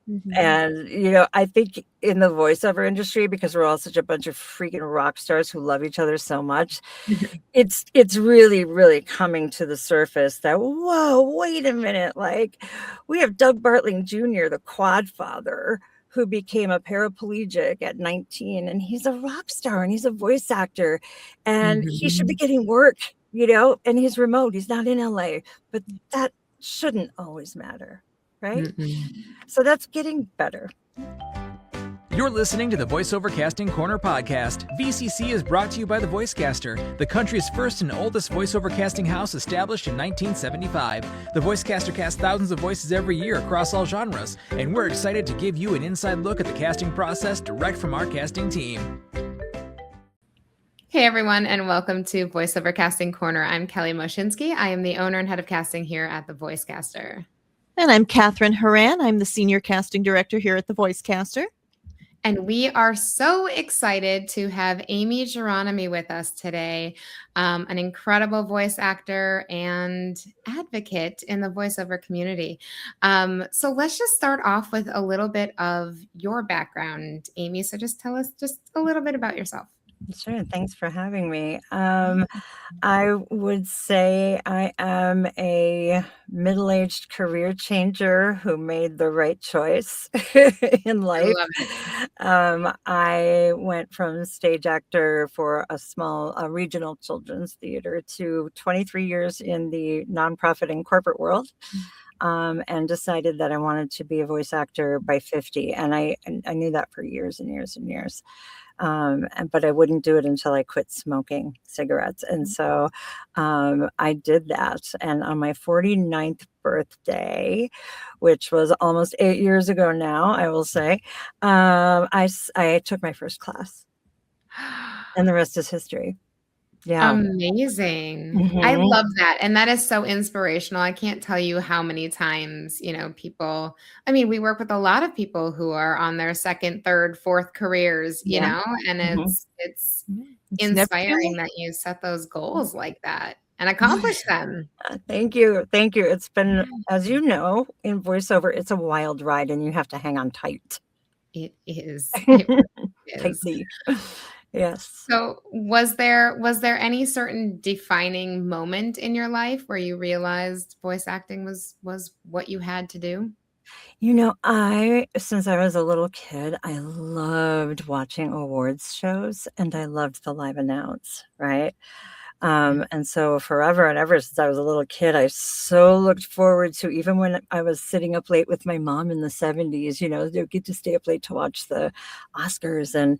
And, I think in the voiceover industry, because we're all such a bunch of freaking rock stars who love each other so much, it's really, really coming to the surface that, whoa, wait a minute. Like, we have Doug Bartling Jr., the quad father, who became a paraplegic at 19, and he's a rock star and he's a voice actor, and he should be getting work, and he's remote. He's not in LA, but that shouldn't always matter. Right? So that's getting better. You're listening to the Voiceover Casting Corner podcast. VCC is brought to you by The Voicecaster, the country's first and oldest voiceover casting house established in 1975. The Voicecaster casts thousands of voices every year across all genres, and we're excited to give you an inside look at the casting process direct from our casting team. Hey everyone, and welcome to Voiceover Casting Corner. I'm Kelly Moscinski. I am the owner and head of casting here at The Voicecaster. And I'm Kathryn Horan. I'm the senior casting director here at The Voicecaster. And we are so excited to have Aimee Gironimi with us today, an incredible voice actor and advocate in the voiceover community. So let's just start off with a little bit of your background, Aimee. So just tell us just a little bit about yourself. Sure. Thanks for having me. I would say I am a middle-aged career changer who made the right choice in life. I went from stage actor for a regional children's theater to 23 years in the nonprofit and corporate world. And decided that I wanted to be a voice actor by 50. And I knew that for years and years and years. But I wouldn't do it until I quit smoking cigarettes. And so I did that. And on my 49th birthday, which was almost 8 years ago now, I will say, I took my first class. And the rest is history. Yeah. Amazing. I love that. And that is so inspirational. I can't tell you how many times, people, we work with a lot of people who are on their second, third, fourth careers, you know, and it's inspiring that you set those goals like that and accomplish them. Thank you. Thank you. It's been, as you know, in voiceover, it's a wild ride and you have to hang on tight. It is. It really is. Tightly. Yes. So was there any certain defining moment in your life where you realized voice acting was what you had to do? Since I was a little kid, I loved watching awards shows and I loved the live announce, right? And so forever and ever since I was a little kid, I so looked forward to, even when I was sitting up late with my mom in the 70s, they'd get to stay up late to watch the Oscars, and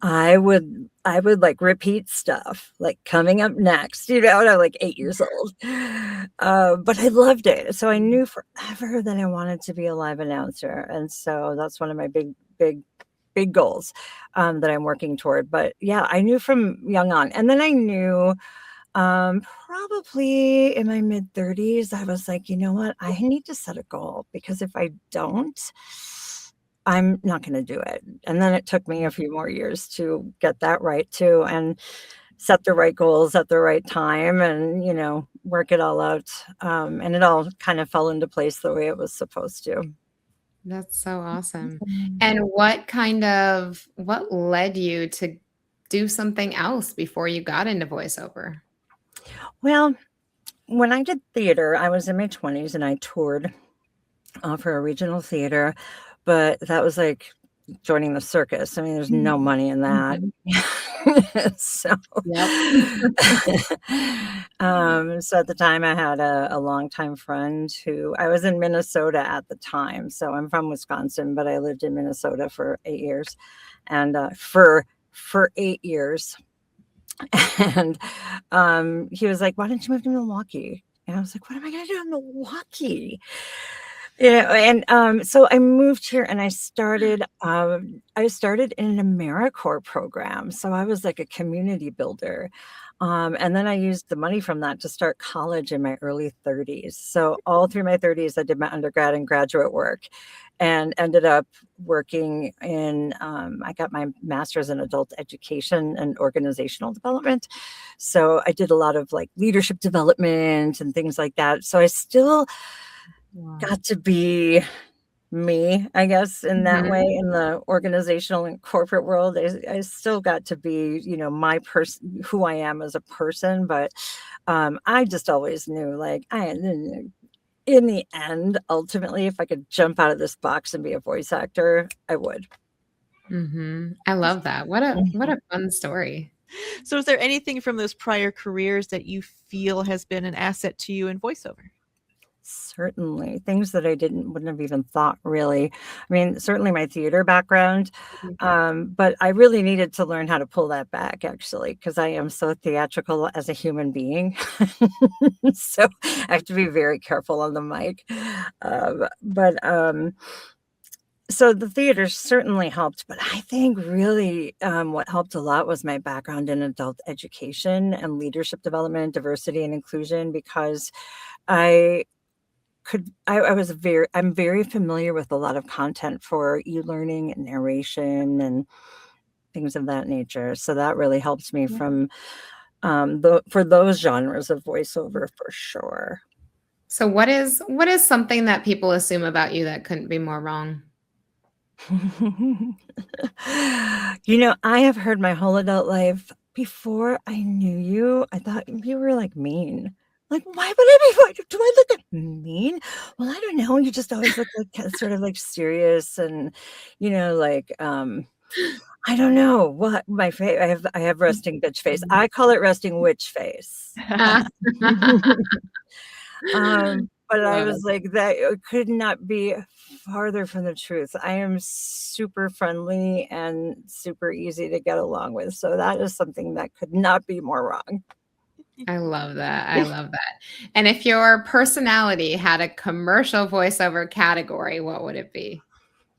I would like repeat stuff like coming up next, and I'm like 8 years old. But I loved it. So I knew forever that I wanted to be a live announcer. And so that's one of my big goals that I'm working toward. But yeah, I knew from young on. And then I knew probably in my mid 30s, I was like, you know what? I need to set a goal, because if I don't, I'm not going to do it. And then it took me a few more years to get that right too, and set the right goals at the right time, and, work it all out. And it all kind of fell into place the way it was supposed to. That's so awesome. And what led you to do something else before you got into voiceover? Well, when I did theater, I was in my 20s and I toured for a regional theater, but that was like joining the circus. There's no money in that. So, so at the time I had a longtime friend who, I was in Minnesota at the time. So I'm from Wisconsin, but I lived in Minnesota for 8 years, and for 8 years. And he was like, why don't you move to Milwaukee? And I was like, what am I going to do in Milwaukee? And so I moved here and I started in an AmeriCorps program. So I was like a community builder. And then I used the money from that to start college in my early 30s. So all through my 30s, I did my undergrad and graduate work, and ended up working in, I got my master's in adult education and organizational development. So I did a lot of like leadership development and things like that. So I still got to be me, I guess, in that way, Mhm. in the organizational and corporate world. I still got to be, my person, who I am as a person, but I just always knew, like, in the end, ultimately, if I could jump out of this box and be a voice actor, I would. I love that. What Mhm. a fun story. So is there anything from those prior careers that you feel has been an asset to you in voiceover? Certainly, things that I wouldn't have even thought, really. I mean, certainly my theater background, Mhm. but I really needed to learn how to pull that back, actually, because I am so theatrical as a human being. So I have to be very careful on the mic. So the theater certainly helped, but I think really what helped a lot was my background in adult education and leadership development, diversity and inclusion, because I I'm very familiar with a lot of content for e-learning and narration and things of that nature. So that really helps me Yeah. from for those genres of voiceover for sure. So what is something that people assume about you that couldn't be more wrong? I have heard my whole adult life, before I knew you, I thought you were like mean. Like, why would I be? Why do I look like mean? Well, I don't know. You just always look like sort of like serious and, like I don't know what my face. I have resting bitch face. I call it resting witch face. Ah. But I Love was it. like, that could not be farther from the truth. I am super friendly and super easy to get along with. So that is something that could not be more wrong. I love that. I love that. And if your personality had a commercial voiceover category, what would it be?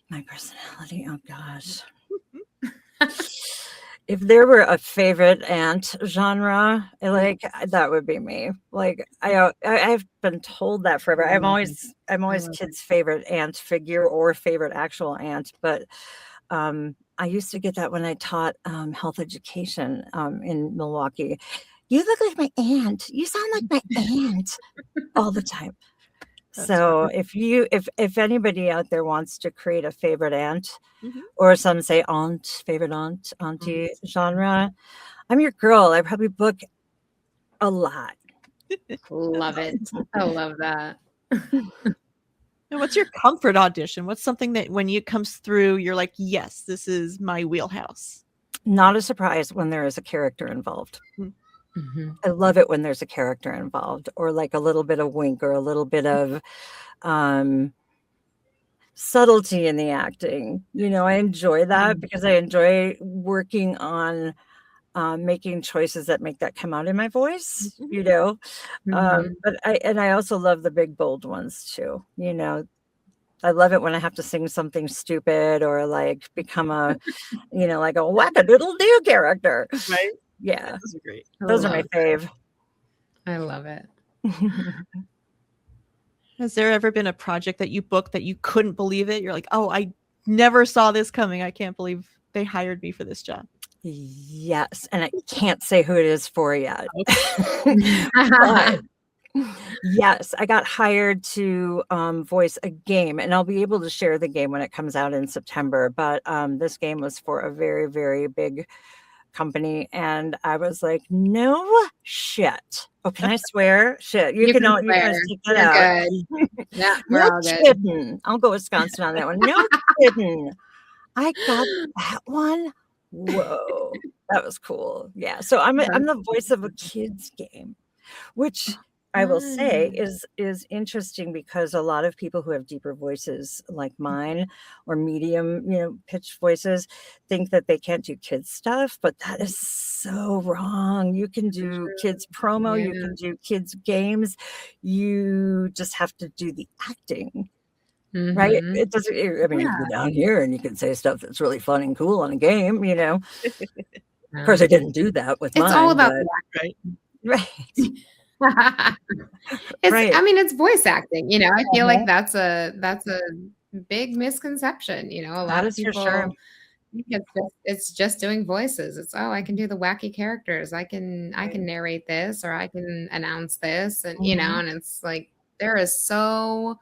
My personality, oh gosh. If there were a favorite aunt genre, that would be me. Like I've been told that forever. I'm I always love it. kids' favorite aunt figure or favorite actual aunt, but I used to get that when I taught health education in Milwaukee. You look like my aunt. You sound like my aunt all the time. That's So if anybody out there wants to create a favorite aunt, Mhm. or some say favorite auntie genre, I'm your girl. I probably book a lot. Love it. I love that. And what's your comfort audition? What's something that when it comes through, you're like, yes, this is my wheelhouse? Not a surprise when there is a character involved. Mm. Mhm. I love it when there's a character involved, or like a little bit of wink or a little bit of um, subtlety in the acting. I enjoy that because I enjoy working on making choices that make that come out in my voice, Mhm. Mhm. but I also love the big bold ones too. I love it when I have to sing something stupid or like become like a whack-a-doodle-doo character. Right? Yeah, Yeah, those are great. I those are my love fave. I love it. Has there ever been a project that you booked that you couldn't believe it? You're like, oh, I never saw this coming. I can't believe they hired me for this job. Yes, and I can't say who it is for yet. Okay. But yes, I got hired to voice a game, and I'll be able to share the game when it comes out in September. But this game was for a very, very big company, and I was like, "No shit." Oh, can I swear? Shit, You can you swear. can take that You're out. good. Yeah, we're No all good. kidding. I'll go Wisconsin on that one. No kidding. I got that one. Whoa, that was cool. Yeah, so I'm That's the voice of a kids game, which I will say fun. is interesting because a lot of people who have deeper voices like mine or medium, pitched voices think that they can't do kids stuff, but that is so wrong. You can do kids promo, you Yeah. can do kids games. You just have to do the acting. Right? Mhm. It doesn't I mean, you can Yeah. go down here and you can say stuff that's really fun and cool in a game, you know? Of course, Yeah. I didn't do that with It's all mine, about but Right. right, It's right. I mean, it's voice acting, I feel Uh-huh. like that's a big misconception, a That lot of is for sure. people think it's just doing voices. It's, "Oh, I can do the wacky characters. I can Right. narrate this or I can announce this," and, Mhm. and it's like there is so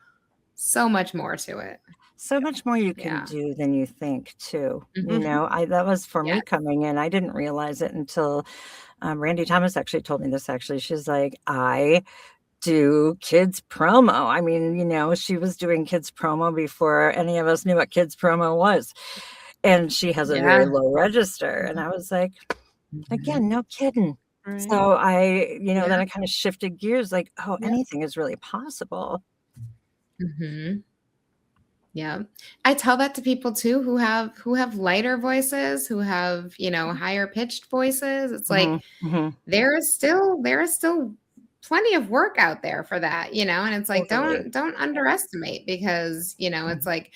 much more to it. so much more you can Yeah. do than you think too. Mhm. That was for me Yes. coming in. I didn't realize it until Randy Thomas actually told me this. Actually, she's like, I do kids promo. I mean, she was doing kids promo before any of us knew what kids promo was. And she has a very Yeah. low register. And I was like, Mhm. again, no kidding. Right. So then Yeah. I kind of shifted gears like, oh, Yeah. anything is really possible. Mhm. Yeah. I tell that to people too who have lighter voices, who have, higher pitched voices. It's Hmm. like Hmm. there is still plenty of work out there for that, and it's like Totally. don't underestimate because, it's Mhm. like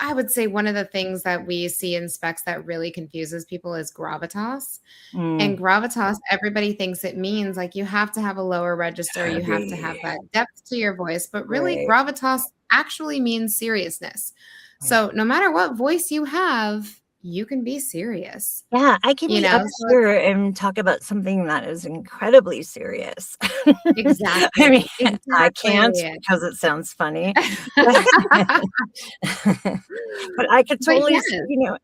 I would say one of the things that we see in specs that really confuses people is gravitas. And Mm, gravitas, everybody thinks it means like you have to have a lower register, you have to have heavy. that depth to your voice, but really Right. gravitas actually means seriousness. Right. So no matter what voice you have, you can be serious. Yeah, I can be up So it's here and talk about something that is incredibly serious. I mean, exactly, I can't exactly. because it sounds funny. But but I could But totally yes.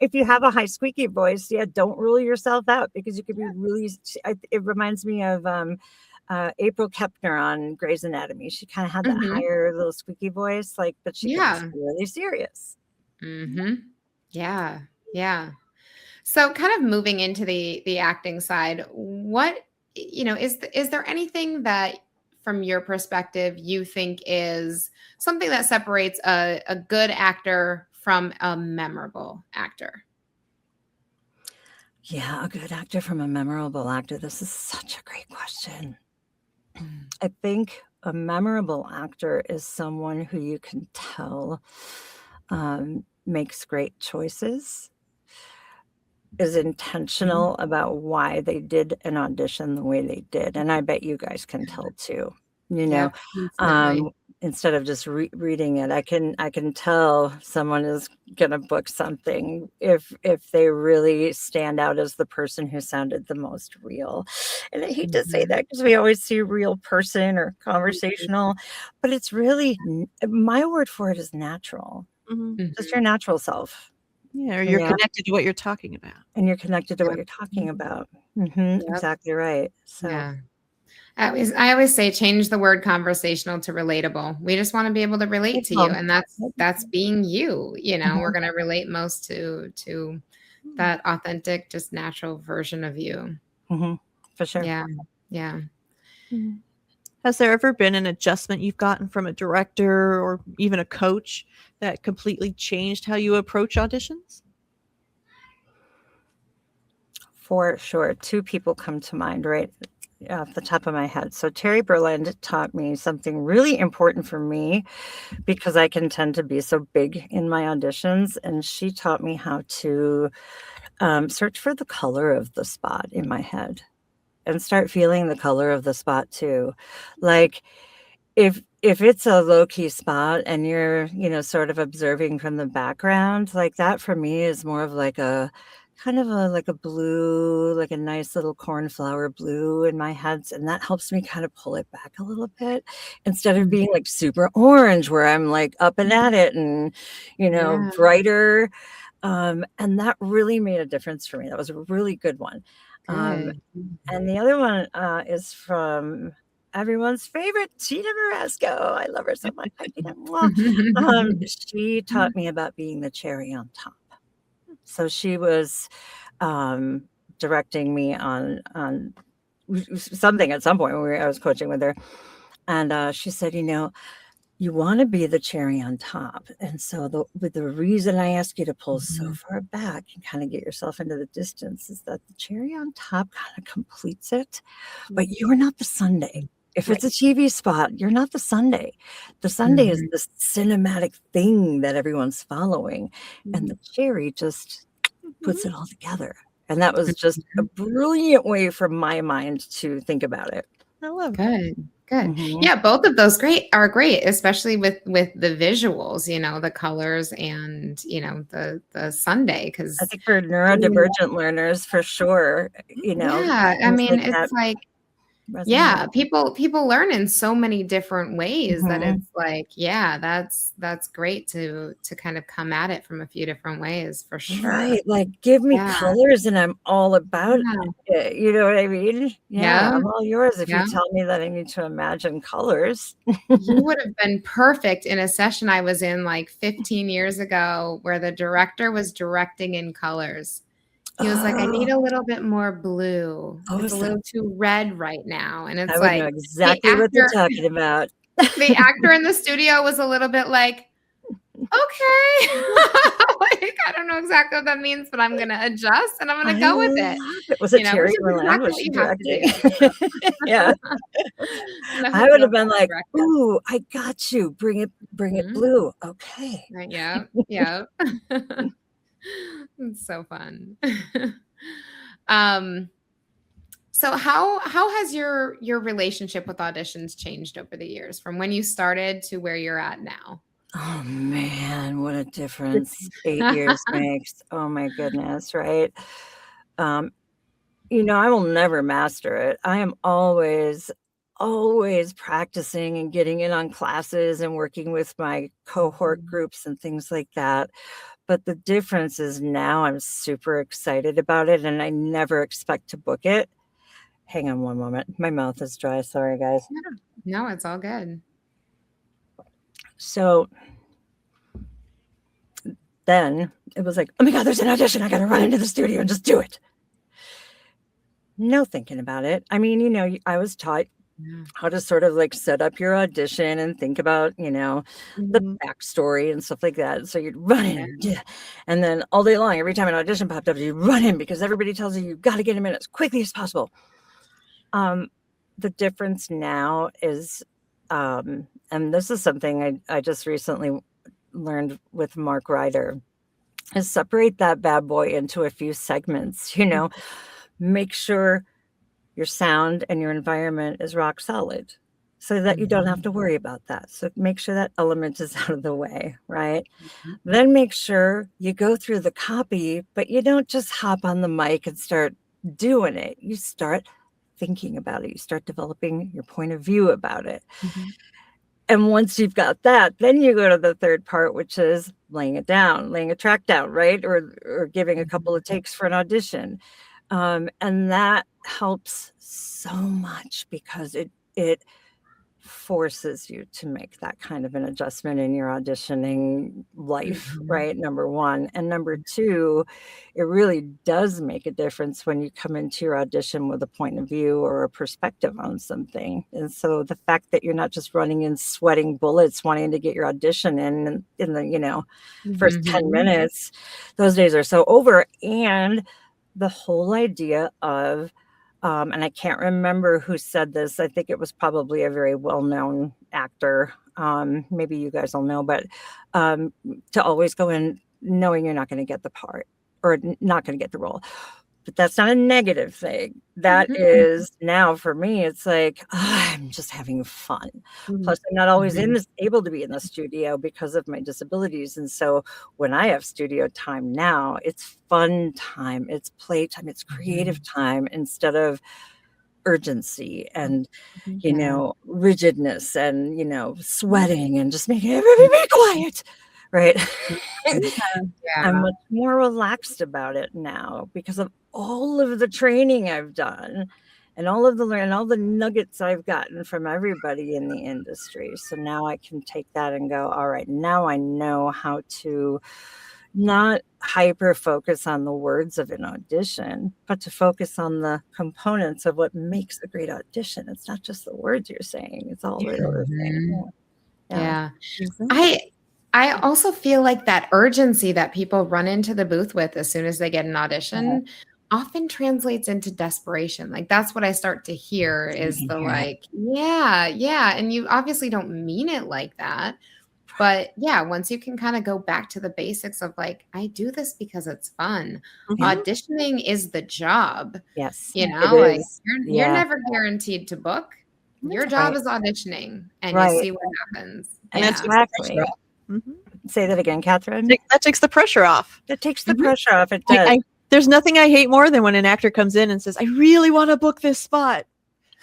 if you have a high squeaky voice, yeah, don't rule yourself out because you could be really it reminds me of, April Kepner on Grey's Anatomy. She kinda had that Mhm. higher little squeaky voice, like, but she could be Yeah. really serious. Mhm. Yeah. Yeah. So kind of moving into the acting side, what is there anything that from your perspective you think is something that separates a good actor from a memorable actor? Yeah, a good actor from a memorable actor. This is such a great question. Mm. I think a memorable actor is someone who you can tell makes great choices, is Mhm. intentional about why they did an audition the way they did. And I bet you guys can tell too. You know, Yep, instantly. um, instead of just reading it, I can tell someone is gonna book something if they really stand out as the person who sounded the most real. And I hate to say Mhm. that because we always see real person or Mhm. conversational, but it's really my word for it is natural. Mhm. Just Mhm. your natural self. Yeah, or You you're know? connected to what you're talking about. And you're connected to what Yep. you're talking about. Mhm, Yep. exactly right. So, Yeah. I always say change the word conversational to relatable. We just want to be able to relate good to you, call. and that's being you. We're Mhm, going to relate most to Mm. that authentic, just natural version of you. mhm, for sure. Yeah, yeah. Mhm. Has there ever been an adjustment you've gotten from a director or even a coach that completely changed how you approach auditions? For sure. 2 people come to mind right off the top of my head. So Terry Berland taught me something really important for me because I can tend to be so big in my auditions, and she taught me how to, search for the color of the spot in my head and start feeling the color of the spot too. Like, if it's a low key spot and you're, sort of observing from the background, like that for me is more of like a kind of like a blue, like a nice little cornflower blue in my head. And that helps me kind of pull it back a little bit instead of Mm. being like super orange where I'm like up and at it and, Yeah. brighter. And that really made a difference for me. That was a really good one. Um, Good. and the other one is from everyone's favorite Tina Marasco. I love her so much. Hi, Tina. Mwah. She taught me about being the cherry on top. So she was um, directing me on something at some point when I was coaching with her, and she said, you want to be the cherry on top. And so the reason I ask you to pull so Mhm. far back and kind of get yourself into the distance is that the cherry on top kind of completes it, but you're not the sundae. If it's Right. a TV spot, you're not the sundae. The sundae is Mhm. this cinematic thing that everyone's following, and Mhm. the cherry just puts Mhm. it all together. And that was just a Mhm. brilliant way for my mind to think about it. I love that. Good. Good. Mhm. Yeah, both of those are great, especially with the visuals, the colors and, the Sunday I because think for neurodivergent learners, for sure, yeah, I things mean, like it's that. like Yeah, people learn in so many different ways that it's like, yeah, that's great to kind of come at it from a few different ways for sure. Right, like, give me Yeah. colors and I'm all about Yeah. it, you know what I mean? Yeah, Yeah. I'm all yours if Yeah. you tell me that I need to imagine colors. You would have been perfect in a session I was in like 15 years ago where the director was directing in colors. He was like, I need a little bit more blue. It's a little too red right now. And I it's would know like exactly what they're talking about. the actor in the studio was a little bit like, okay. Like, I don't know exactly what that means, but I'm going to adjust and I'm going to go with it. Was it Terry which is Moran? exactly Was what she you have to directing? do. Yeah. That's I would have what been like, director. ooh, I got you. Bring it blue. Okay. Yeah. Yeah. It's so fun. So how has your relationship with auditions changed over the years from when you started to where you're at now? Oh man, what a difference 8 years makes. Oh my goodness, right? I will never master it. I am always practicing and getting in on classes and working with my cohort groups and things like that. But the difference is now I'm super excited about it and I never expect to book it. Hang on one moment. My mouth is dry. Sorry, guys. No, it's all good. So then it was like, oh my God, there's an audition. I got to run into the studio and just do it. No thinking about it. I mean, I was taught how to sort of like set up your audition and think about, the backstory and stuff like that. So you'd run in and then all day long, every time an audition popped up, you'd run in because everybody tells you got to get him in as quickly as possible. The difference now is, and this is something I just recently learned with Mark Ryder, is separate that bad boy into a few segments, make sure your sound and your environment is rock solid so that you don't have to worry about that. So make sure that element is out of the way, right? Then make sure you go through the copy, but you don't just hop on the mic and start doing it. You start thinking about it. You start developing your point of view about it. And once you've got that, then you go to the third part, which is laying a track down, right? Or giving a couple of takes for an audition. And that helps so much because it forces you to make that kind of an adjustment in your auditioning life, right? Number one. And number two, it really does make a difference when you come into your audition with a point of view or a perspective on something. And so the fact that you're not just running in sweating bullets wanting to get your audition in the first 10 minutes, those days are so over. And the whole idea of and I can't remember who said this. I think it was probably a very well-known actor. Maybe you guys will know, but to always go in knowing you're not going to get the part or not going to get the role. But that's not a negative thing. That is now for me, it's like, I'm just having fun. Plus, I'm not always able to be in the studio because of my disabilities. And so when I have studio time now, it's fun time, it's play time, it's creative time instead of urgency and, rigidness and, sweating and just making everybody be quiet. Right. I'm much more relaxed about it now because of all of the training I've done and all the nuggets I've gotten from everybody in the industry. So now I can take that and go, all right, now I know how to not hyper focus on the words of an audition, but to focus on the components of what makes a great audition. It's not just the words you're saying, it's all the other things. Yeah. I also feel like that urgency that people run into the booth with as soon as they get an audition often translates into desperation. Like that's what I start to hear is the like, yeah. And you obviously don't mean it like that. But yeah, once you can kind of go back to the basics of like, I do this because it's fun. Auditioning is the job. Yes. Like you're never guaranteed to book. Your job is auditioning and you see what happens. And that's exactly. Say that again, Kathryn. That takes the pressure off. It takes the pressure off. It does. There's nothing I hate more than when an actor comes in and says, I really want to book this spot.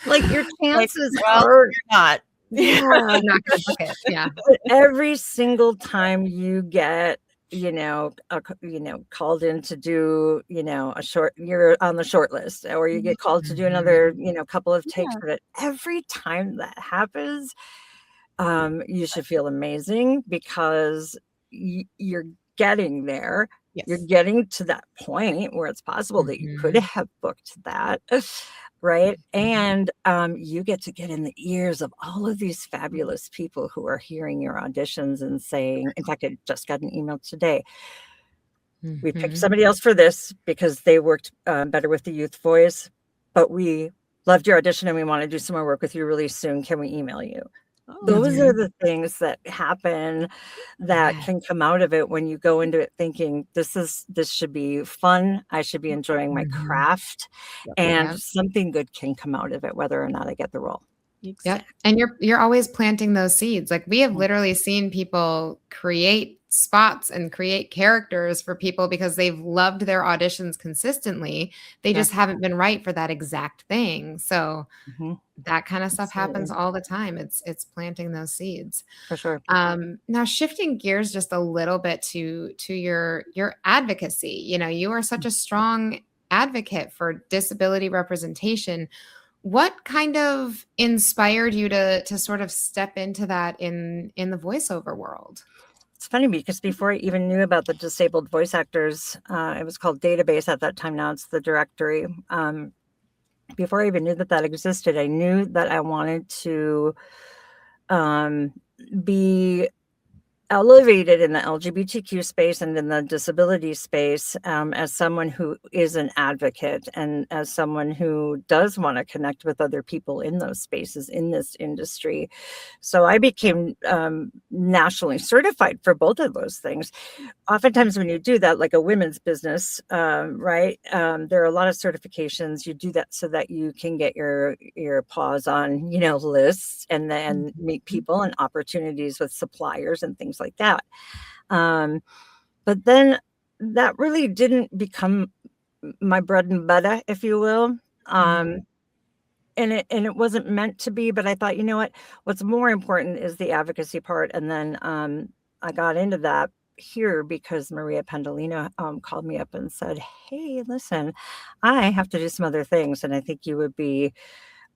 Like your Like, chances well, are, you're not. yeah, I'm not gonna book it. Yeah. every single time you get, called in to do, you're on the short list, or you get called to do another, couple of takes of it. Every time that happens, you should feel amazing because you're getting there. You're Yes. getting to that point where it's possible that you could have booked that, right? And you get to get in the ears of all of these fabulous people who are hearing your auditions and saying, in fact, I just got an email today. We picked somebody else for this because they worked better with the youth voice, but we loved your audition and we want to do some more work with you really soon. Can we email you? Oh, Those are the things that happen that Yeah. can come out of it when you go into it thinking this should be fun. I should be enjoying my craft, and something good can come out of it, whether or not I get the role. Yep. exactly. And you're always planting those seeds. Like we have literally seen people create spots and create characters for people because they've loved their auditions consistently. They just haven't been right for that exact thing. So that kind of stuff happens all the time. It's planting those seeds. For sure. Now shifting gears just a little bit to your advocacy. You are such a strong advocate for disability representation. What kind of inspired you to sort of step into that in the voiceover world? It's funny because before I even knew about the disabled voice actors, it was called Database at that time. Now it's the directory. Before I even knew that existed, I knew that I wanted to be elevated in the LGBTQ space and in the disability space as someone who is an advocate and as someone who does want to connect with other people in those spaces in this industry. So I became nationally certified for both of those things. Oftentimes when you do that, like a women's business, right, there are a lot of certifications. You do that so that you can get your paws on, lists and then meet people and opportunities with suppliers and things like that. But then that really didn't become my bread and butter, if you will. And it wasn't meant to be, but I thought, you know what, what's more important is the advocacy part. And then I got into that here because Maria Pendolino called me up and said, hey, listen, I have to do some other things. And I think you would be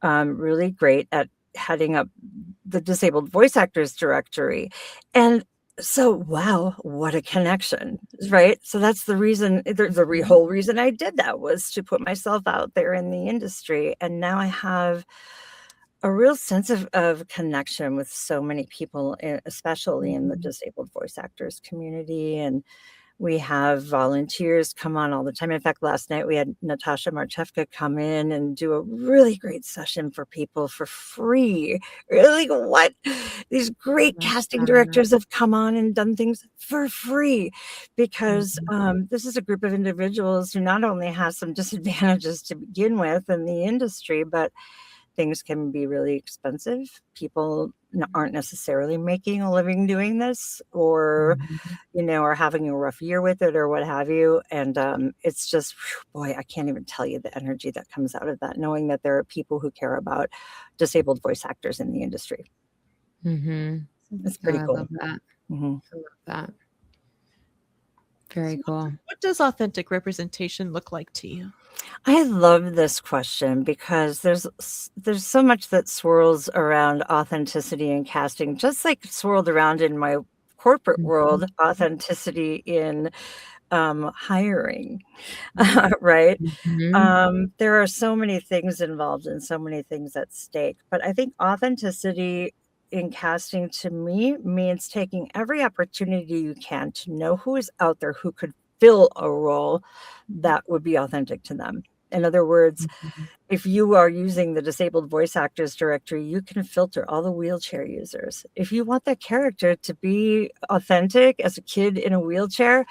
really great at heading up the Disabled Voice Actors Directory. And so, wow, what a connection, right? So that's the reason, the whole reason I did that was to put myself out there in the industry. And now I have a real sense of connection with so many people, especially in the disabled voice actors community. And we have volunteers come on all the time. In fact, last night we had Natasha Marchevka come in and do a really great session for people for free. Really, what? These great casting directors have come on and done things for free because this is a group of individuals who not only has some disadvantages to begin with in the industry, but things can be really expensive. People aren't necessarily making a living doing this or, are having a rough year with it or what have you. And it's just, boy, I can't even tell you the energy that comes out of that, knowing that there are people who care about disabled voice actors in the industry. It's pretty cool. I love that. I love that. Very cool. What does authentic representation look like to you? I love this question because there's so much that swirls around authenticity in casting, just like swirled around in my corporate world, authenticity in hiring, right? There are so many things involved and so many things at stake, but I think authenticity in casting to me means taking every opportunity you can to know who is out there who could fill a role that would be authentic to them. In other words, if you are using the Disabled Voice Actors Directory, you can filter all the wheelchair users. If you want that character to be authentic as a kid in a wheelchair,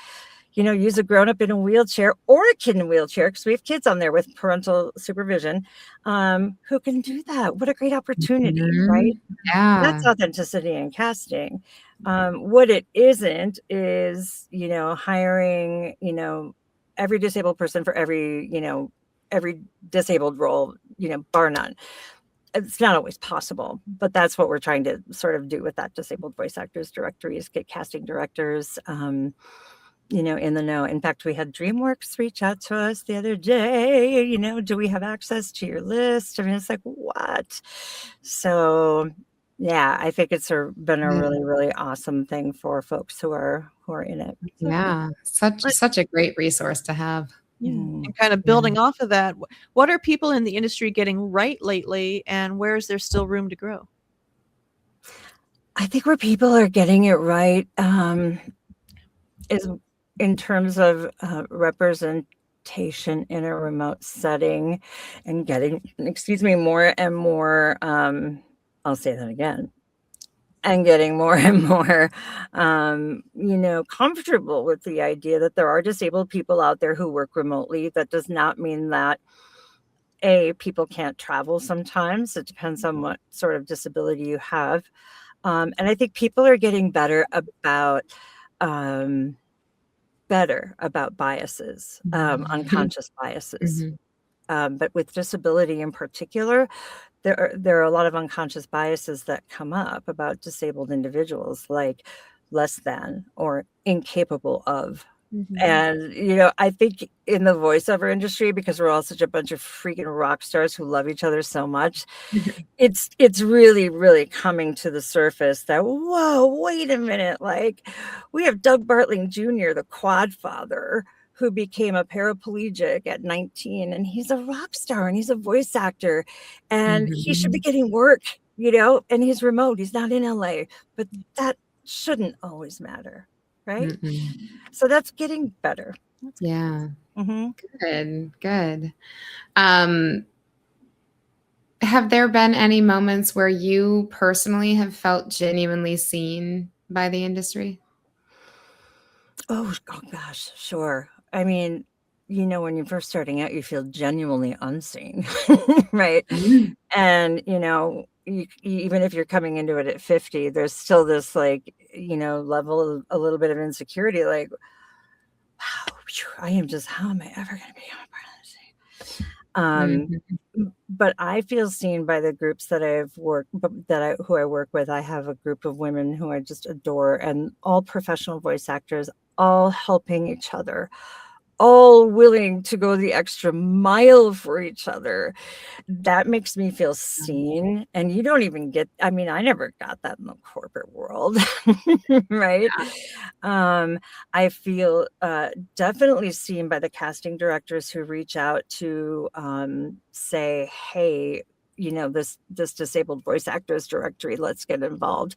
use a grown-up in a wheelchair or a kid in a wheelchair, because we have kids on there with parental supervision who can do that. What a great opportunity, right? Yeah. That's authenticity in casting. What it isn't is, hiring, every disabled person for every disabled role, bar none. it's not always possible, but that's what we're trying to sort of do with that disabled voice actors directory, is get casting directors, in the know. In fact, we had DreamWorks reach out to us the other day, do we have access to your list? I mean, it's like, what? So yeah, I think it's been a really, really awesome thing for folks who are in it. So, Yeah, such a great resource to have. Yeah. And kind of building off of that, what are people in the industry getting right lately, and where is there still room to grow? I think where people are getting it right is in terms of representation in a remote setting, and getting, more and more, I'll say that again, and getting more and more, comfortable with the idea that there are disabled people out there who work remotely. That does not mean that people can't travel sometimes. It depends on what sort of disability you have. And I think people are getting better about biases, unconscious biases. But with disability in particular, there are a lot of unconscious biases that come up about disabled individuals, like less than or incapable of. And, I think in the voiceover industry, because we're all such a bunch of freaking rock stars who love each other so much, it's really, really coming to the surface that, whoa, wait a minute. Like, we have Doug Bartling Jr., the quad father, who became a paraplegic at 19, and he's a rock star and he's a voice actor, and he should be getting work, and he's remote. He's not in LA, but that shouldn't always matter. Right. So that's getting better. Yeah. Good. Have there been any moments where you personally have felt genuinely seen by the industry? Oh gosh, sure. I mean, when you're first starting out, you feel genuinely unseen, right? And, even if you're coming into it at 50, there's still this level of a little bit of insecurity, like, wow, I am just, how am I ever going to become a part of this thing? But I feel seen by the groups that I've worked, who I work with. I have a group of women who I just adore, and all professional voice actors, all helping each other, all willing to go the extra mile for each other. That makes me feel seen. And you don't even I never got that in the corporate world, right? I feel definitely seen by the casting directors who reach out to say, hey, this disabled voice actors directory, let's get involved.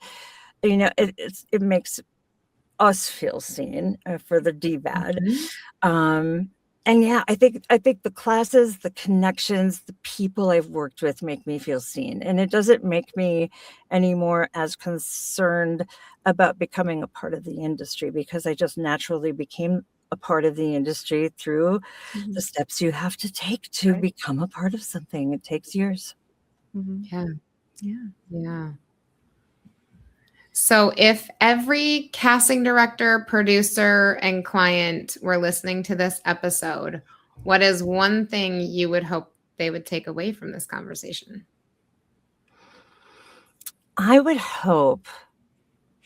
It makes us feel seen for the DVAD. And yeah, I think the classes, the connections, the people I've worked with make me feel seen. And it doesn't make me any more as concerned about becoming a part of the industry, because I just naturally became a part of the industry through the steps you have to take to become a part of something. It takes years. Yeah. So if every casting director, producer, and client were listening to this episode, what is one thing you would hope they would take away from this conversation? I would hope,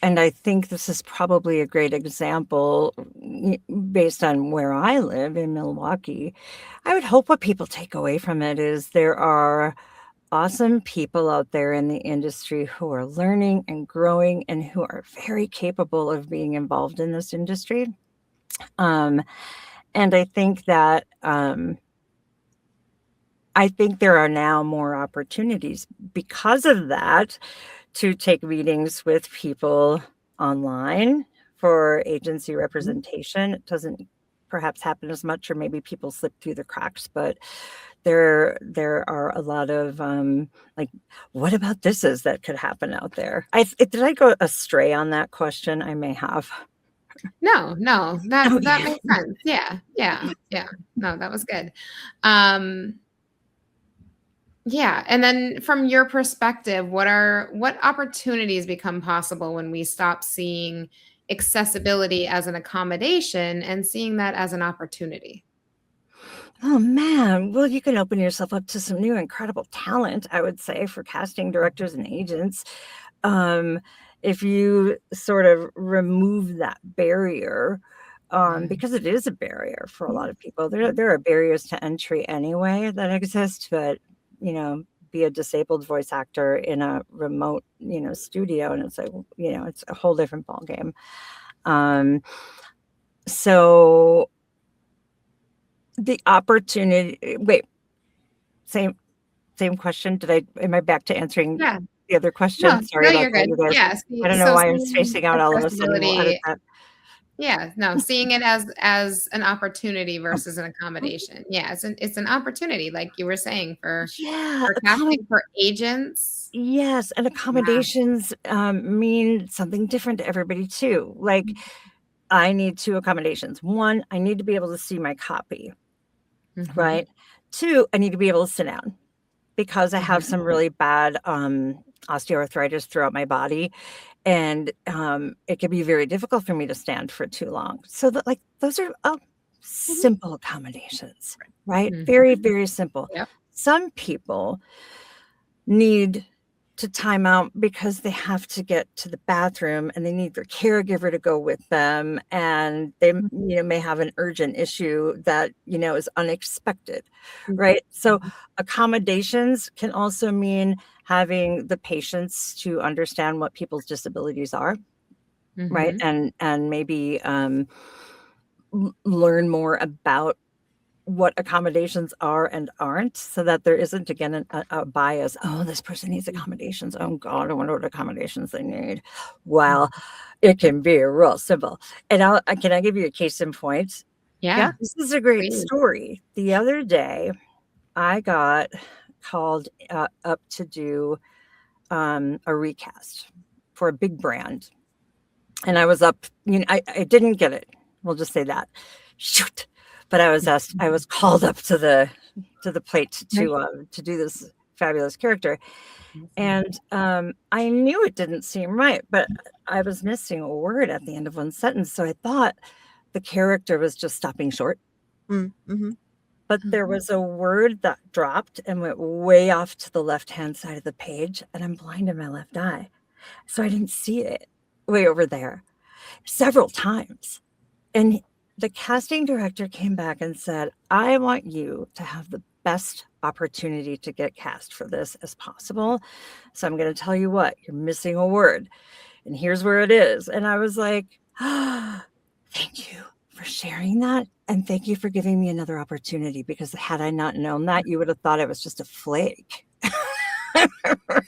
and I think this is probably a great example based on where I live in Milwaukee, I would hope what people take away from it is there are awesome people out there in the industry who are learning and growing and who are very capable of being involved in this industry. And I think that there are now more opportunities because of that to take meetings with people online for agency representation. It doesn't perhaps happen as much, or maybe people slip through the cracks, but there are a lot of what about this is that could happen out there. Did I go astray on that question? I may have. No, that makes sense. Yeah. No, that was good. Yeah. And then from your perspective, what opportunities become possible when we stop seeing accessibility as an accommodation and seeing that as an opportunity? Oh man, well, you can open yourself up to some new incredible talent, I would say, for casting directors and agents. If you sort of remove that barrier, because it is a barrier for a lot of people. There are barriers to entry anyway that exist, but be a disabled voice actor in a remote, studio, and it's like, it's a whole different ballgame. So the opportunity, wait, same question. Am I back to answering the other question? No, Sorry about you're that, good. you guys. Yeah. I don't know why I'm seeing spacing out all of a sudden. We'll edit accessibility, that. yeah, no, seeing it as an opportunity versus an accommodation. Yeah, it's an opportunity, like you were saying, for casting for agents. Yes, and accommodations mean something different to everybody too. Like, I need 2 accommodations. 1, I need to be able to see my copy, right? 2, I need to be able to sit down because I have some really bad osteoarthritis throughout my body, and it can be very difficult for me to stand for too long. So that, like, those are simple accommodations, right? Very, very simple. Yep. Some people need to time out because they have to get to the bathroom and they need their caregiver to go with them, and they may have an urgent issue that is unexpected, right? So accommodations can also mean having the patience to understand what people's disabilities are, right? And maybe learn more about what accommodations are and aren't, so that there isn't, again, a bias. Oh, this person needs accommodations. Oh God, I wonder what accommodations they need. Well, it can be real simple. And can I give you a case in point? Yeah. This is a great story. The other day, I got called up to do a recast for a big brand. And I was up, I didn't get it. We'll just say that. Shoot. But I was called up to the plate to do this fabulous character. And I knew it didn't seem right, but I was missing a word at the end of one sentence. So I thought the character was just stopping short. But there was a word that dropped and went way off to the left-hand side of the page, and I'm blind in my left eye. So I didn't see it way over there several times. And the casting director came back and said, I want you to have the best opportunity to get cast for this as possible. So I'm going to tell you what, you're missing a word. And here's where it is. And I was like, thank you for sharing that. And thank you for giving me another opportunity, because had I not known that, you would have thought I was just a flake.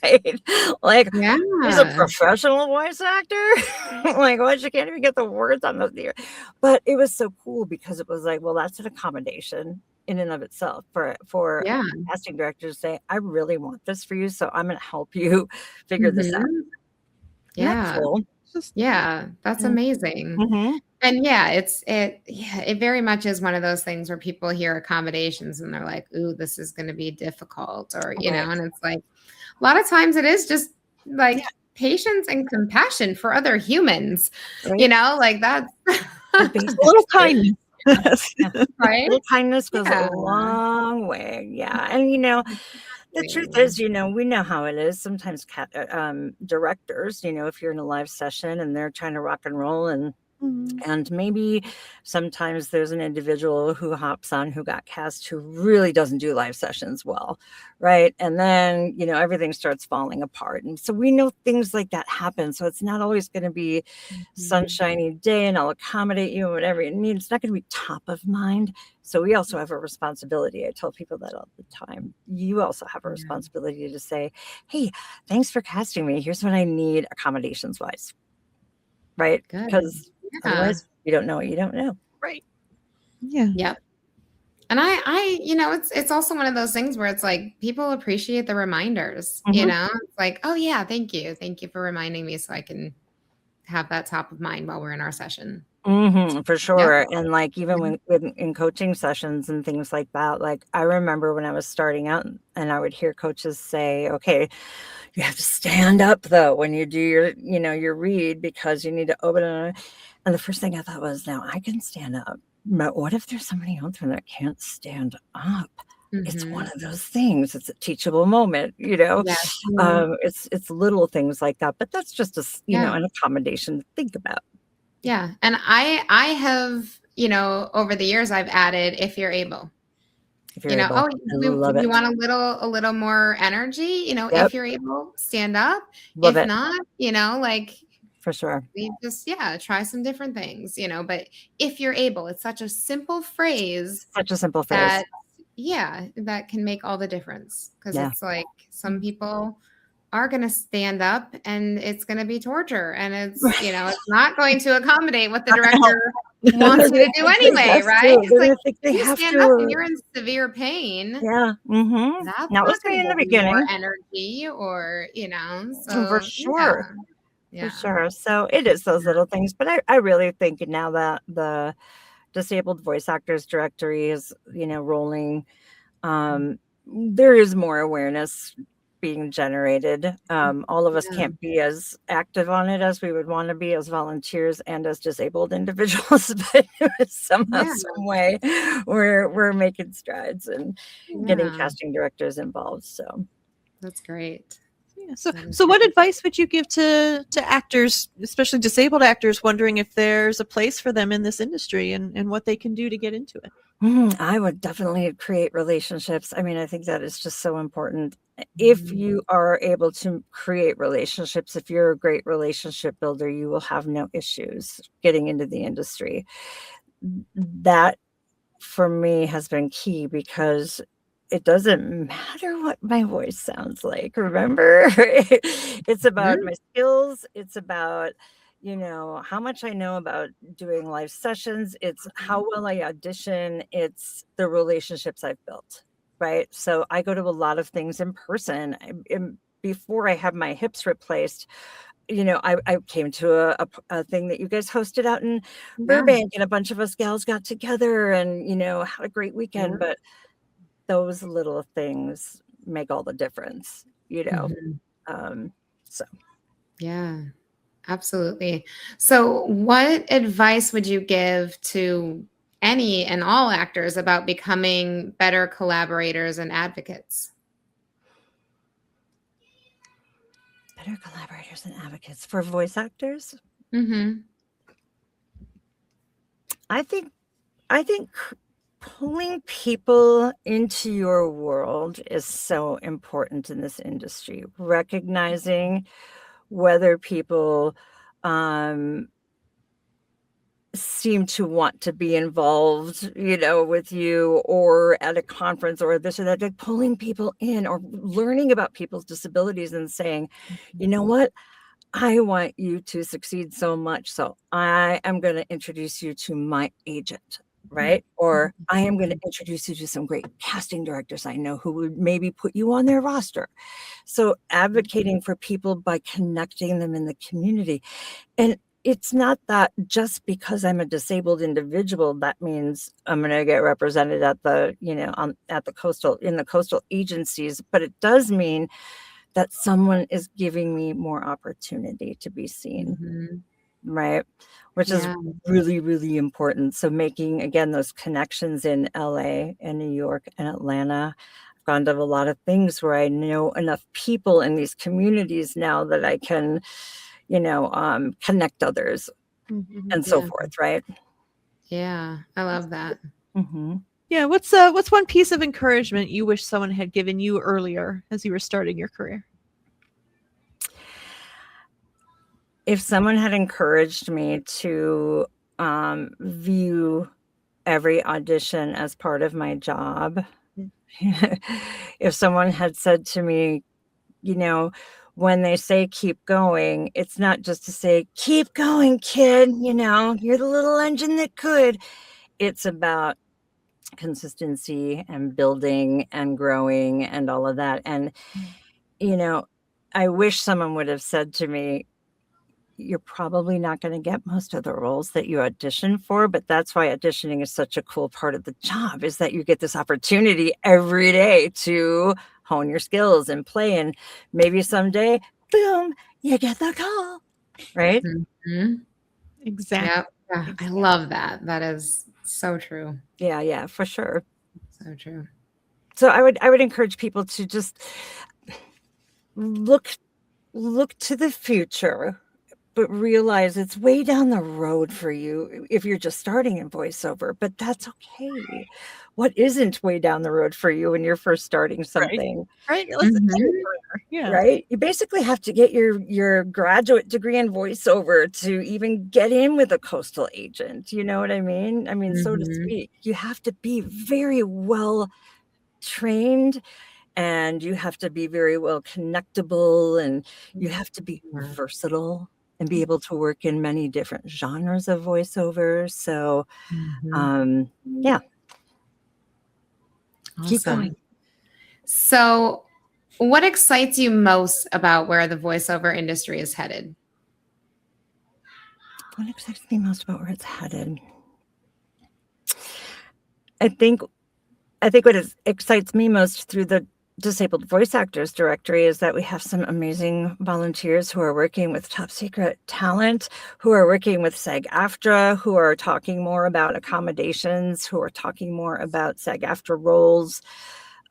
Right? Like, he's a professional voice actor. Like, what? You can't even get the words on the. But it was so cool because it was like, well, that's an accommodation in and of itself for a casting director to say, I really want this for you, so I'm going to help you figure this out. Yeah. Cool. Yeah, that's amazing. And it very much is one of those things where people hear accommodations and they're like, ooh, this is going to be difficult, or, and it's like, a lot of times it is just like patience and compassion for other humans, like that's a little kindness. Right? Little kindness goes a long way. Yeah. And, the truth is, we know how it is. Sometimes directors, if you're in a live session and they're trying to rock and roll, and maybe sometimes there's an individual who hops on who got cast who really doesn't do live sessions well, right? And then, everything starts falling apart. And so we know things like that happen. So it's not always going to be sunshiny day and I'll accommodate you and whatever you need. It's not going to be top of mind. So we also have a responsibility. I tell people that all the time. You also have a responsibility to say, hey, thanks for casting me. Here's what I need accommodations wise. Right? Because otherwise you don't know what you don't know. Right. Yeah. Yep. And I it's also one of those things where it's like people appreciate the reminders, it's like, oh yeah, thank you for reminding me so I can have that top of mind while we're in our session. For sure. And like, even when in coaching sessions and things like that, like I remember when I was starting out and I would hear coaches say, okay, you have to stand up though when you do your read, because you need to open it. And the first thing I thought was, now I can stand up. but what if there's somebody out there that can't stand up? It's one of those things. It's a teachable moment, Yes. It's little things like that, but that's just an accommodation to think about. Yeah. And I have, over the years I've added, if you're able. If you're able. Oh, I love you it. want a little more energy, Yep. if you're able, stand up. Love if it. not, For sure. we just, try some different things, but if you're able, it's such a simple phrase. Such a simple phrase. That can make all the difference. Because Yeah. it's like some people are going to stand up and it's going to be torture, and it's, it's not going to accommodate what the director wants you to do anyway, right? It's like, you stand up and you're in severe pain. Yeah. Mm-hmm. That's that was not me in the gonna give you beginning. more energy, or so For sure. Yeah. For sure. So it is those little things, but I really think now that the Disabled Voice Actors Directory is, rolling, there is more awareness being generated. All of us can't be as active on it as we would want to be as volunteers and as disabled individuals, but somehow, some way, we're making strides and getting casting directors involved. So that's great. Yeah. So what advice would you give to actors, especially disabled actors, wondering if there's a place for them in this industry and what they can do to get into it? I would definitely create relationships. I mean, I think that is just so important. If you are able to create relationships, if you're a great relationship builder, you will have no issues getting into the industry. That, for me, has been key, because it doesn't matter what my voice sounds like. Remember, it's about my skills. It's about, how much I know about doing live sessions. It's how well I audition. It's the relationships I've built, right? So I go to a lot of things in person. Before I had my hips replaced, I came to a thing that you guys hosted out in Burbank, and a bunch of us gals got together and, had a great weekend. But those little things make all the difference, so. Yeah, absolutely. So what advice would you give to any and all actors about becoming better collaborators and advocates? Better collaborators and advocates for voice actors? I think pulling people into your world is so important in this industry. Recognizing whether people seem to want to be involved, with you, or at a conference or this or that, like pulling people in, or learning about people's disabilities and saying, you know what? I want you to succeed so much, so I am going to introduce you to my agent, right? Or I am going to introduce you to some great casting directors I know who would maybe put you on their roster. So advocating for people by connecting them in the community. And it's not that just because I'm a disabled individual, that means I'm going to get represented at the, in the coastal agencies, but it does mean that someone is giving me more opportunity to be seen, right? Which is really, really important. So making, again, those connections in LA and New York and Atlanta. I've gone to a lot of things where I know enough people in these communities now that I can, connect others and so forth, right? Yeah, I love that. Yeah, what's one piece of encouragement you wish someone had given you earlier as you were starting your career? If someone had encouraged me to view every audition as part of my job, if someone had said to me, when they say keep going, it's not just to say, keep going, kid, you're the little engine that could. It's about consistency and building and growing and all of that. And, I wish someone would have said to me, you're probably not going to get most of the roles that you audition for, but that's why auditioning is such a cool part of the job, is that you get this opportunity every day to hone your skills and play. And maybe someday, boom, you get the call, right? Exactly. Yeah, I love that. That is So true. Yeah, for sure. So true. So I would encourage people to just look to the future, but realize it's way down the road for you if you're just starting in voiceover, but that's okay. What isn't way down the road for you when you're first starting something? Right? Let's yeah. Right? You basically have to get your graduate degree in voiceover to even get in with a coastal agent. You know what I mean? I mean, so to speak. You have to be very well trained, and you have to be very well connectable, and you have to be versatile and be able to work in many different genres of voiceover. So, yeah. Keep Awesome. going. So, what excites you most about where the voiceover industry is headed? What excites me most about where it's headed? I think what excites me most through the Disabled Voice Actors Directory is that we have some amazing volunteers who are working with top secret talent, who are working with SAG-AFTRA, who are talking more about accommodations, who are talking more about SAG-AFTRA roles.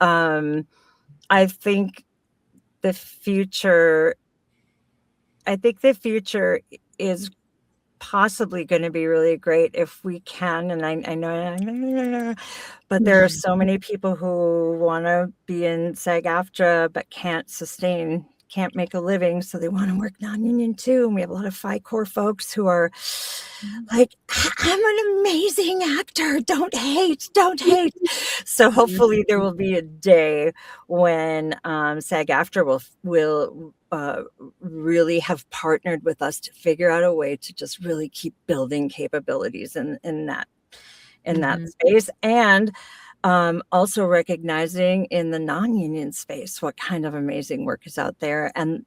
I think the future is possibly going to be really great if we can. And I know, but there are so many people who want to be in SAG-AFTRA but can't make a living, so they want to work non-union too. And we have a lot of FI-Core folks who are like, I'm an amazing actor. Don't hate. So hopefully there will be a day when SAG-AFTRA will really have partnered with us to figure out a way to just really keep building capabilities in that space, and also recognizing in the non-union space what kind of amazing work is out there. And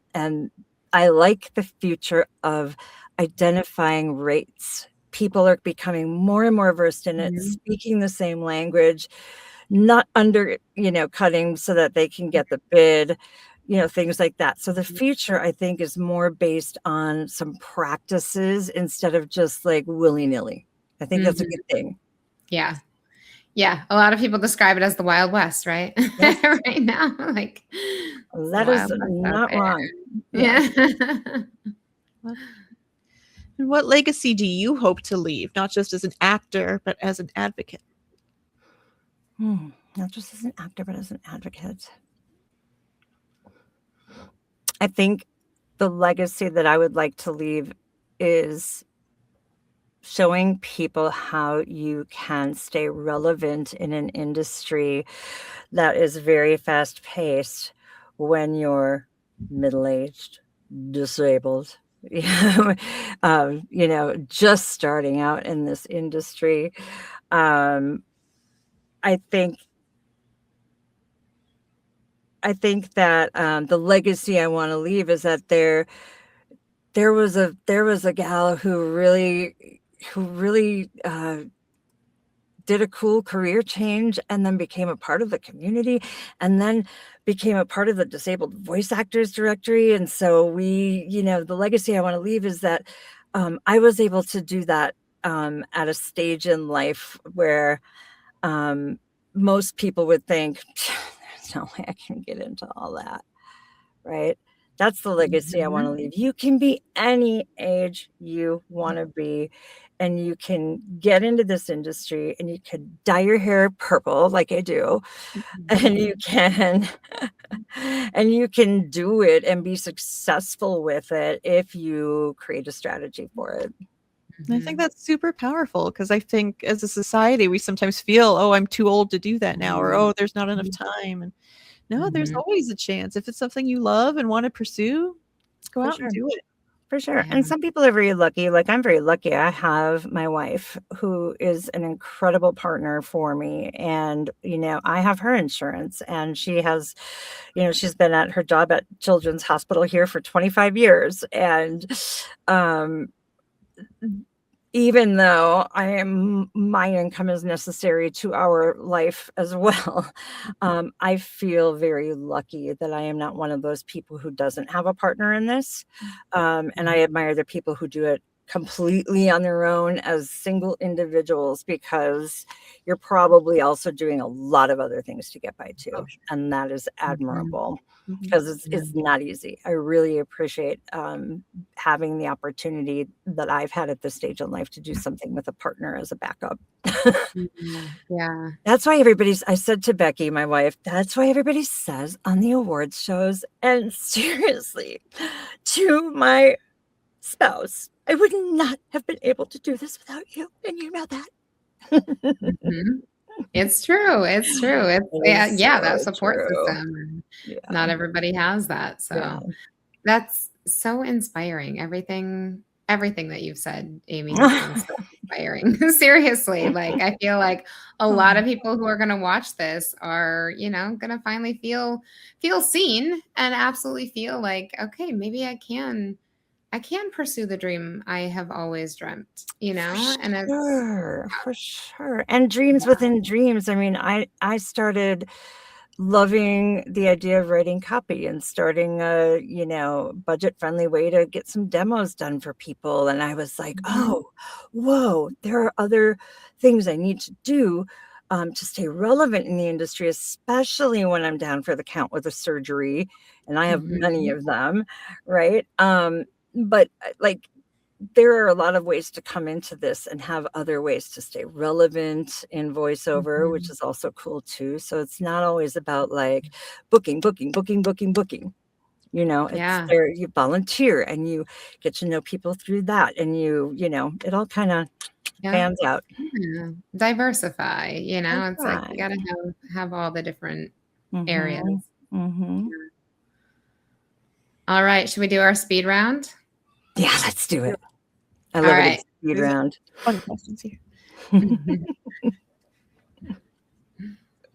I like the future of identifying rates. People are becoming more and more versed in it, speaking the same language, not cutting so that they can get the bid, things like that. So the future, I think, is more based on some practices instead of just like willy-nilly. I think that's a good thing. Yeah. Yeah. A lot of people describe it as the Wild West, right? Yes. Right now. Like that is not wrong. Yeah. And what legacy do you hope to leave, not just as an actor, but as an advocate? Not just as an actor, but as an advocate. I think the legacy that I would like to leave is showing people how you can stay relevant in an industry that is very fast-paced when you're middle-aged, disabled, just starting out in this industry. I think that the legacy I want to leave is that there was a gal who really did a cool career change, and then became a part of the community, and then became a part of the Disabled Voice Actors Directory. And so the legacy I want to leave is that I was able to do that at a stage in life where most people would think, there's no way I can get into all that, right? That's the legacy I want to leave. You can be any age you want to be, and you can get into this industry, and you can dye your hair purple like I do, and you can do it and be successful with it if you create a strategy for it. I think that's super powerful, because I think as a society, we sometimes feel, oh, I'm too old to do that now, or oh, there's not enough time. And no, there's always a chance. If it's something you love and want to pursue, go out and do it. For sure. Yeah. And some people are very lucky. Like, I'm very lucky. I have my wife, who is an incredible partner for me. And, I have her insurance, and she has, she's been at her job at Children's Hospital here for 25 years. And, even though my income is necessary to our life as well, I feel very lucky that I am not one of those people who doesn't have a partner in this. And I admire the people who do it completely on their own as single individuals, because you're probably also doing a lot of other things to get by too. Oh, sure. And that is admirable, Mhm. because it's not easy. I really appreciate having the opportunity that I've had at this stage in life to do something with a partner as a backup. Yeah. That's why I said to Becky, my wife, that's why everybody says on the awards shows, and seriously, to my spouse, I would not have been able to do this without you. And you know that. Mhm. It's true. It's true. It's It is that so support true. system. Yeah. Not everybody has that. Yeah. So that's so inspiring. Everything that you've said, Aimee, has been so inspiring. Seriously. Like, I feel like a lot of people who are going to watch this are, going to finally feel seen and absolutely feel like, okay, maybe I can pursue the dream I have always dreamt, and it's For sure. And dreams within dreams. I mean, I started loving the idea of writing copy and starting a, budget friendly way to get some demos done for people. And I was like, oh, whoa, there are other things I need to do to stay relevant in the industry, especially when I'm down for the count with a surgery. And I have many of them, right? But like, there are a lot of ways to come into this and have other ways to stay relevant in voiceover, which is also cool too. So it's not always about like booking. It's there, you volunteer and you get to know people through that, and it all kind of fans out. Yeah. Diversify, it's like you gotta have all the different areas. All right, should we do our speed round? Yeah, let's do it. I love a good speed round. Fun questions here.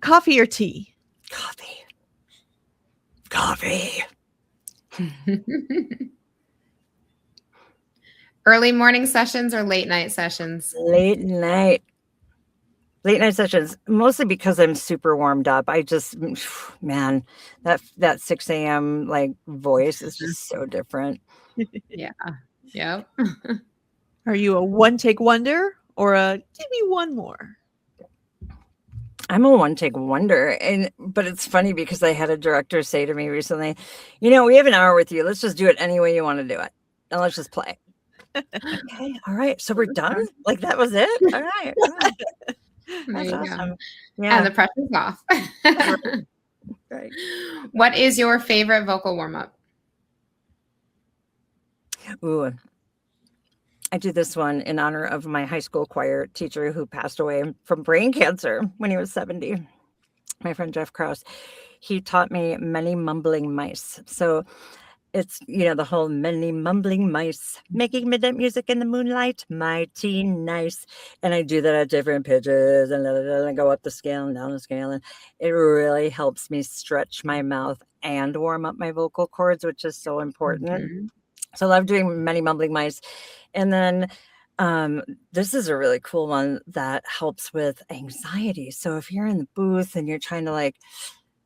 Coffee or tea? Coffee. Early morning sessions or late night sessions? Late night sessions, mostly because I'm super warmed up. I just, man, that 6 a.m. like voice is just so different. Yeah. Yep. Are you a one-take wonder or a give me one more? I'm a one-take wonder. But it's funny because I had a director say to me recently, we have an hour with you. Let's just do it any way you want to do it. And let's just play. Okay. All right. So we're done? Like that was it? All right. That's awesome. Yeah. And the pressure's off. Right. What is your favorite vocal warm-up? Ooh, I do this one in honor of my high school choir teacher who passed away from brain cancer when he was 70. My friend Jeff Krause. He taught me many mumbling mice. So it's, the whole many mumbling mice making midnight music in the moonlight, mighty nice. And I do that at different pitches and go up the scale and down the scale. And it really helps me stretch my mouth and warm up my vocal cords, which is so important. So I love doing many mumbling mice. And then this is a really cool one that helps with anxiety. So if you're in the booth and you're trying to like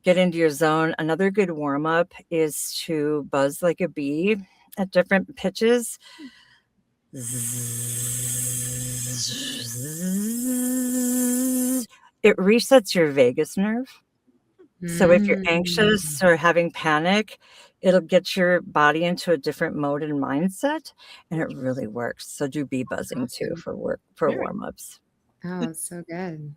get into your zone, another good warm up is to buzz like a bee at different pitches. It resets your vagus nerve. So if you're anxious or having panic, it'll get your body into a different mode and mindset, and it really works. So do bee buzzing too for warm-ups. Oh, it's so good.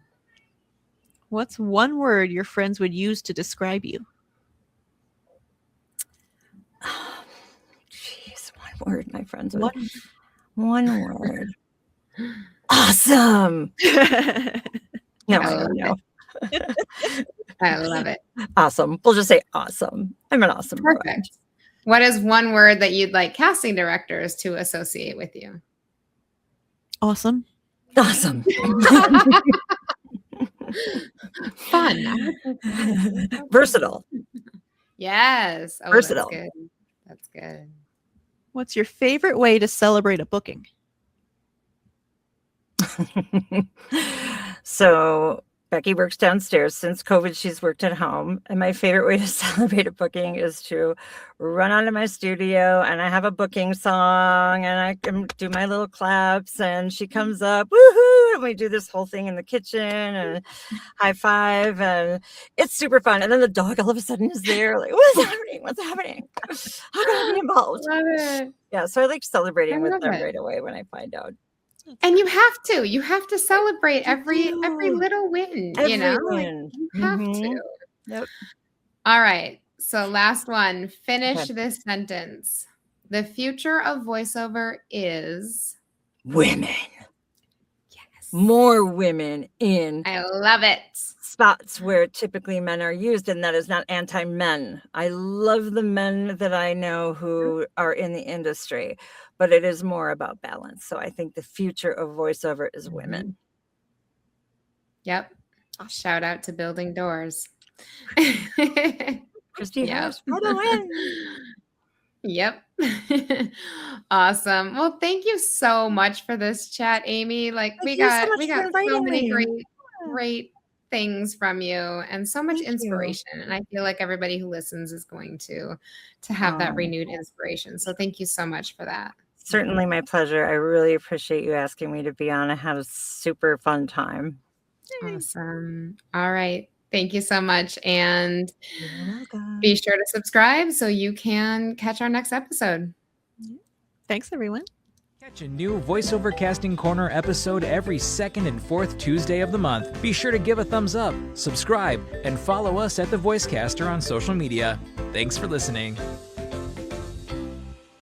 What's one word your friends would use to describe you? Jeez, one word my friends would. One word. Awesome. No, I don't know. I love it. Awesome. We'll just say awesome. I'm an awesome Perfect. friend. What is one word that you'd like casting directors to associate with you? Awesome. Awesome. Fun. Versatile. Yes. Oh, Versatile. That's good. That's good. What's your favorite way to celebrate a booking? So Becky works downstairs. Since COVID, she's worked at home. And my favorite way to celebrate a booking is to run onto my studio, and I have a booking song, and I can do my little claps, and she comes up, woohoo, and we do this whole thing in the kitchen and high five, and it's super fun. And then the dog all of a sudden is there, like, what's happening? What's happening? How can I be involved? Love it. Yeah, so I like celebrating with them it. right away when I find out. And you have to celebrate every little win, Every you know, win. you have Mhm. to. Yep. All right. So last one, finish this sentence. The future of voiceover is Women. yes. More women in I love it. spots where typically men are used, and that is not anti-men. I love the men that I know who are in the industry, but it is more about balance. So I think the future of voiceover is women. Yep. Shout out to Building Doors. Christy Yep. Harris for the win. Yep. Awesome. Well, thank you so much for this chat, Aimee. Like Thank we you so got much for so inviting many me. great things from you, and so much Thank you. inspiration. And I feel like everybody who listens is going to have that renewed inspiration. So thank you so much for that. Certainly my pleasure. I really appreciate you asking me to be on. I had a super fun time. Awesome. All right. Thank you so much. And You're welcome. be sure to subscribe so you can catch our next episode. Thanks, everyone. Catch a new VoiceOver Casting Corner episode every second and fourth Tuesday of the month. Be sure to give a thumbs up, subscribe, and follow us at The Voicecaster on social media. Thanks for listening.